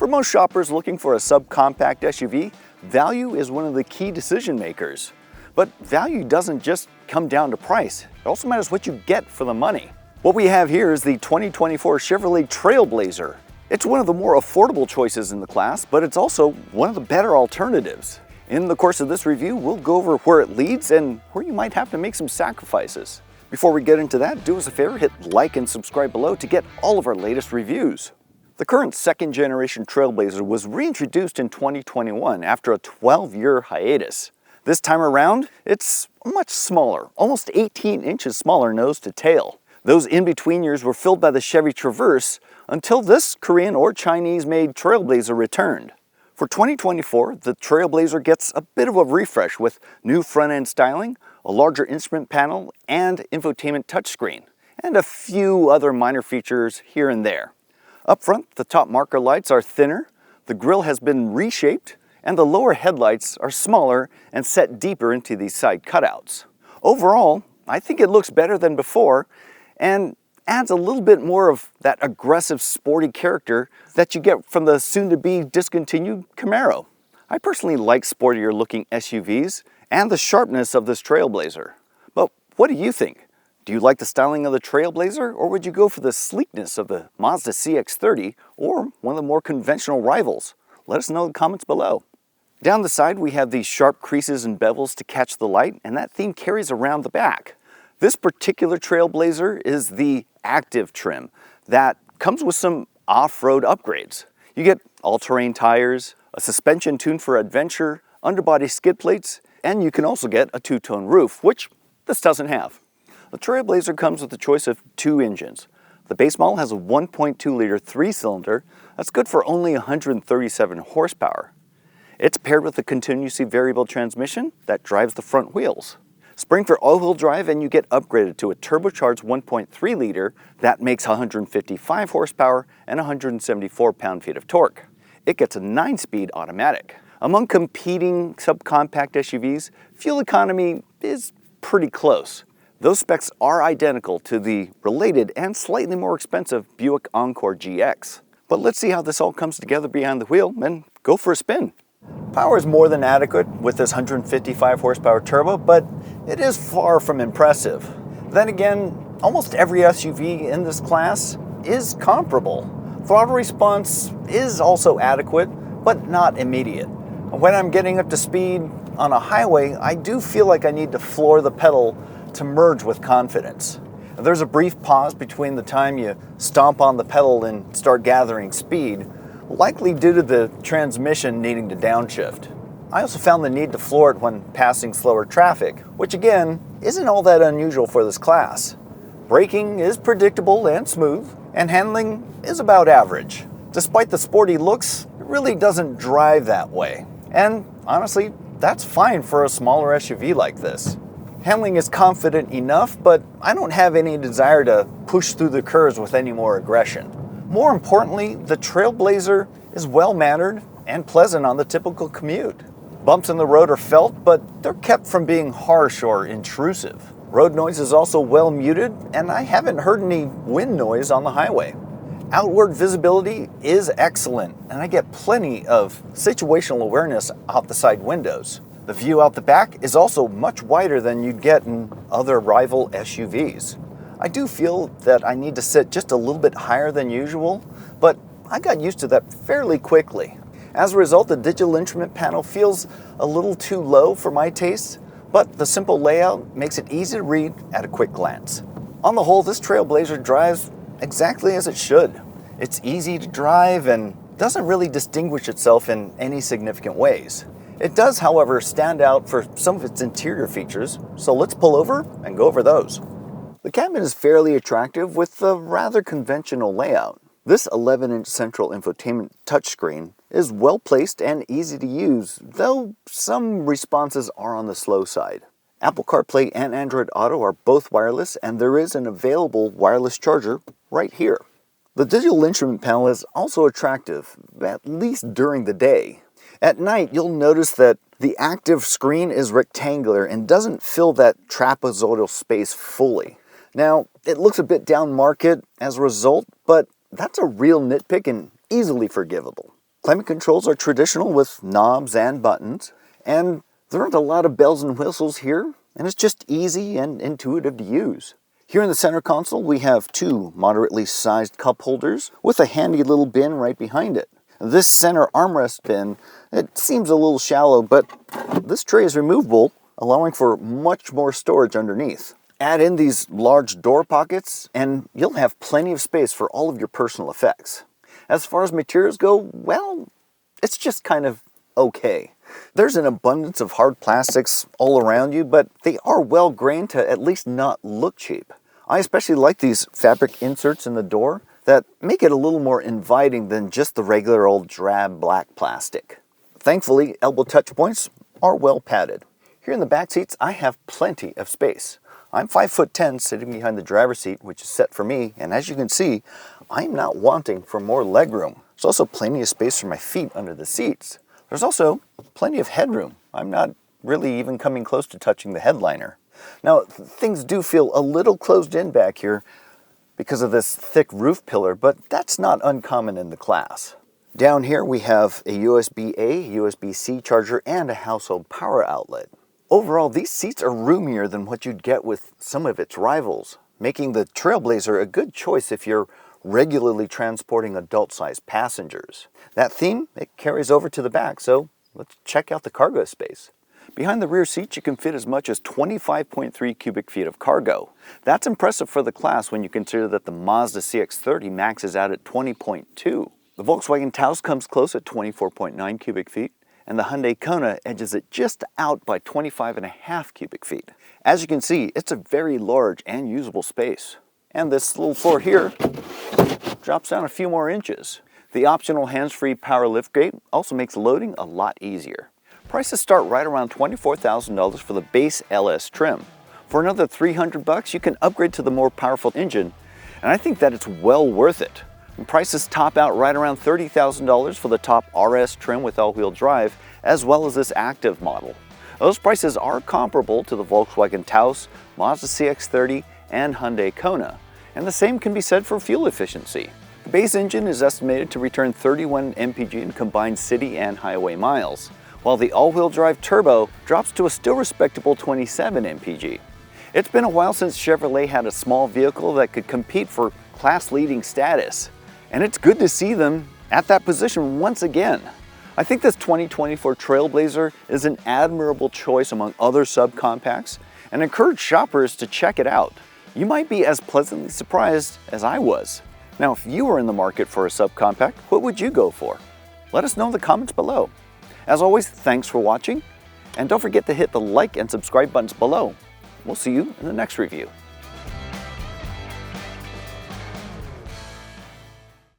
For most shoppers looking for a subcompact SUV, value is one of the key decision makers. But value doesn't just come down to price. It also matters what you get for the money. What we have here is the 2024 Chevrolet Trailblazer. It's one of the more affordable choices in the class, but it's also one of the better alternatives. In the course of this review, we'll go over where it leads and where you might have to make some sacrifices. Before we get into that, do us a favor, hit like and subscribe below to get all of our latest reviews. The current second generation Trailblazer was reintroduced in 2021 after a 12-year hiatus. This time around, it's much smaller, almost 18 inches smaller nose to tail. Those in-between years were filled by the Chevy Traverse until this Korean or Chinese-made Trailblazer returned. For 2024, the Trailblazer gets a bit of a refresh with new front-end styling, a larger instrument panel, and infotainment touchscreen, and a few other minor features here and there. Up front, the top marker lights are thinner, the grille has been reshaped, and the lower headlights are smaller and set deeper into these side cutouts. Overall, I think it looks better than before and adds a little bit more of that aggressive, sporty character that you get from the soon-to-be discontinued Camaro. I personally like sportier looking SUVs and the sharpness of this Trailblazer. But what do you think? Do you like the styling of the Trailblazer, or would you go for the sleekness of the Mazda CX-30 or one of the more conventional rivals? Let us know in the comments below. Down the side, we have these sharp creases and bevels to catch the light, and that theme carries around the back. This particular Trailblazer is the active trim that comes with some off-road upgrades. You get all-terrain tires, a suspension tuned for adventure, underbody skid plates, and you can also get a two-tone roof, which this doesn't have. The Trailblazer comes with a choice of two engines. The base model has a 1.2-liter three-cylinder that's good for only 137 horsepower. It's paired with a continuously variable transmission that drives the front wheels. Spring for all-wheel drive, and you get upgraded to a turbocharged 1.3-liter that makes 155 horsepower and 174 pound-feet of torque. It gets a 9-speed automatic. Among competing subcompact SUVs, fuel economy is pretty close. Those specs are identical to the related and slightly more expensive Buick Encore GX. But let's see how this all comes together behind the wheel and go for a spin. Power is more than adequate with this 155 horsepower turbo, but it is far from impressive. Then again, almost every SUV in this class is comparable. Throttle response is also adequate, but not immediate. When I'm getting up to speed on a highway, I do feel like I need to floor the pedal to merge with confidence. There's a brief pause between the time you stomp on the pedal and start gathering speed, likely due to the transmission needing to downshift. I also found the need to floor it when passing slower traffic, which again, isn't all that unusual for this class. Braking is predictable and smooth, and handling is about average. Despite the sporty looks, it really doesn't drive that way. And honestly, that's fine for a smaller SUV like this. Handling is confident enough, but I don't have any desire to push through the curves with any more aggression. More importantly, the Trailblazer is well-mannered and pleasant on the typical commute. Bumps in the road are felt, but they're kept from being harsh or intrusive. Road noise is also well muted, and I haven't heard any wind noise on the highway. Outward visibility is excellent, and I get plenty of situational awareness out the side windows. The view out the back is also much wider than you'd get in other rival SUVs. I do feel that I need to sit just a little bit higher than usual, but I got used to that fairly quickly. As a result, the digital instrument panel feels a little too low for my taste, but the simple layout makes it easy to read at a quick glance. On the whole, this Trailblazer drives exactly as it should. It's easy to drive and doesn't really distinguish itself in any significant ways. It does, however, stand out for some of its interior features, so let's pull over and go over those. The cabin is fairly attractive with a rather conventional layout. This 11-inch central infotainment touchscreen is well placed and easy to use, though some responses are on the slow side. Apple CarPlay and Android Auto are both wireless, and there is an available wireless charger right here. The digital instrument panel is also attractive, at least during the day. At night, you'll notice that the active screen is rectangular and doesn't fill that trapezoidal space fully. Now, it looks a bit down market as a result, but that's a real nitpick and easily forgivable. Climate controls are traditional with knobs and buttons, and there aren't a lot of bells and whistles here, and it's just easy and intuitive to use. Here in the center console, we have two moderately sized cup holders with a handy little bin right behind it. This center armrest bin, it seems a little shallow, but this tray is removable, allowing for much more storage underneath. Add in these large door pockets, and you'll have plenty of space for all of your personal effects. As far as materials go, well, it's just kind of okay. There's an abundance of hard plastics all around you, but they are well grained to at least not look cheap. I especially like these fabric inserts in the door that make it a little more inviting than just the regular old drab black plastic. Thankfully, elbow touch points are well padded. Here in the back seats, I have plenty of space. I'm 5'10", sitting behind the driver's seat, which is set for me, and as you can see, I'm not wanting for more legroom. There's also plenty of space for my feet under the seats. There's also plenty of headroom. I'm not really even coming close to touching the headliner. Now, things do feel a little closed in back here because of this thick roof pillar, but that's not uncommon in the class. Down here we have a USB-A, USB-C charger, and a household power outlet. Overall, these seats are roomier than what you'd get with some of its rivals, making the Trailblazer a good choice if you're regularly transporting adult-sized passengers. That theme, it carries over to the back, so let's check out the cargo space. Behind the rear seats, you can fit as much as 25.3 cubic feet of cargo. That's impressive for the class when you consider that the Mazda CX-30 maxes out at 20.2. The Volkswagen Taos comes close at 24.9 cubic feet, and the Hyundai Kona edges it just out by 25.5 cubic feet. As you can see, it's a very large and usable space. And this little floor here drops down a few more inches. The optional hands-free power liftgate also makes loading a lot easier. Prices start right around $24,000 for the base LS trim. For another $300, you can upgrade to the more powerful engine, and I think that it's well worth it. And prices top out right around $30,000 for the top RS trim with all-wheel drive, as well as this active model. Those prices are comparable to the Volkswagen Taos, Mazda CX-30, and Hyundai Kona, and the same can be said for fuel efficiency. The base engine is estimated to return 31 mpg in combined city and highway miles, while the all-wheel drive turbo drops to a still respectable 27 mpg. It's been a while since Chevrolet had a small vehicle that could compete for class-leading status, and it's good to see them at that position once again. I think this 2024 Trailblazer is an admirable choice among other subcompacts, and encourage shoppers to check it out. You might be as pleasantly surprised as I was. Now, if you were in the market for a subcompact, what would you go for? Let us know in the comments below. As always, thanks for watching, and don't forget to hit the like and subscribe buttons below. We'll see you in the next review.